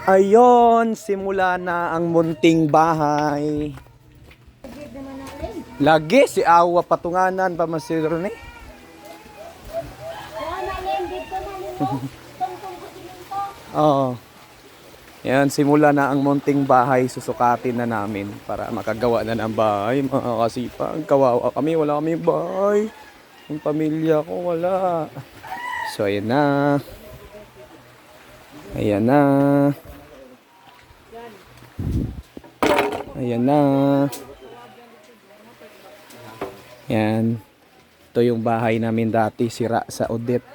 Ayon, simula na ang munting bahay. Lagi si Awa patunganan pa masiro ni. Oo. Yan, simula na ang munting bahay, susukatin na namin para makagawa na ng bahay. Mga kasipag, kawawa kami, wala kami bahay. Yung pamilya ko, wala. So, ayan na. Ayan na. Ayan na. Yan. Ito yung bahay namin dati, sira sa Odette.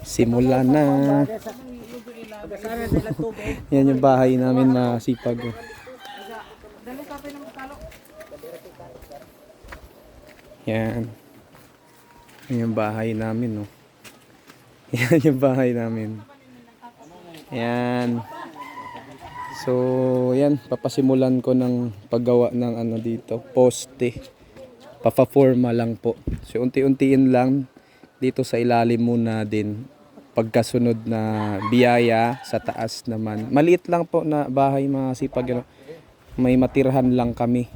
Simula na. Yan yung bahay namin na sipag. Yan. Yan yung bahay namin, no. Yan yung bahay namin. Yan. So, yan, papasimulan ko ng paggawa ng ano dito, poste. Papaforma lang po. So, unti-untiin lang dito sa ilalim muna din. Pagkasunod na biyaya sa taas naman. Maliit lang po na bahay, mga sipag. Ano. May matirhan lang kami.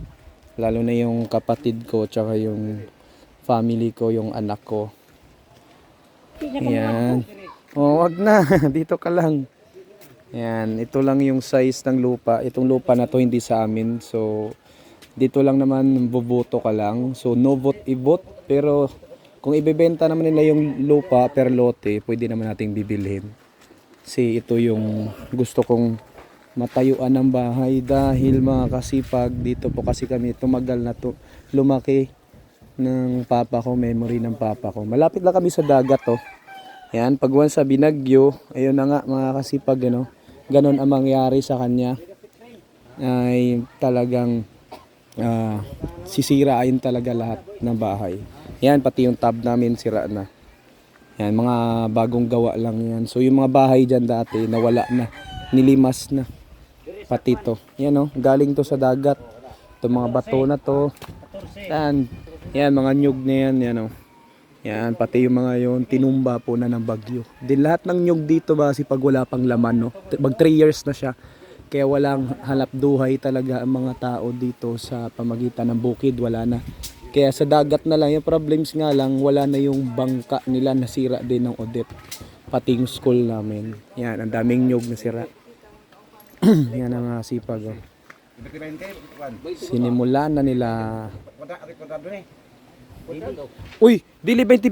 Lalo na yung kapatid ko, tsaka yung family ko, yung anak ko. Yan. Oh, wag na. Dito ka lang. Yan. Ito lang yung size ng lupa. Itong lupa na to hindi sa amin. So, dito lang naman boboto ka lang. So, no vote i-vote. Pero, kung ibebenta naman nila yung lupa per lote, pwede naman nating bibilhin. Kasi ito yung gusto kong matayuan ng bahay dahil mga kasipag, dito po kasi kami tumagal na to. Lumaki ng papa ko, memory ng papa ko. Malapit lang kami sa dagat, oh. Yan, pag once sa binagyo, ayun na nga mga kasipag, ano, ganon ang mangyari sa kanya. Ay talagang sisirain talaga lahat ng bahay. Yan, pati yung tub namin sira na. Yan, mga bagong gawa lang yan. So yung mga bahay dyan dati, nawala na. Nilimas na. Pati to. Yan, oh, galing to sa dagat. Itong mga bato na to. Yan, yan mga nyug na yan. Yan, oh. Yan, pati yung mga yon tinumba po na ng bagyo. Din lahat ng nyug dito ba, kasi pag wala pang laman, no? Mag 3 years na siya. Kaya walang hanap duhay talaga ang mga tao dito sa pamagitan ng bukid. Wala na. Kaya sa dagat na lang, yung problems nga lang, wala na yung bangka nila, nasira din ng Odette. Pati yung school namin. Yan, ang daming nyug na sira. Yan ang sipag. Oh. Sinimula na nila. Uy, dili 20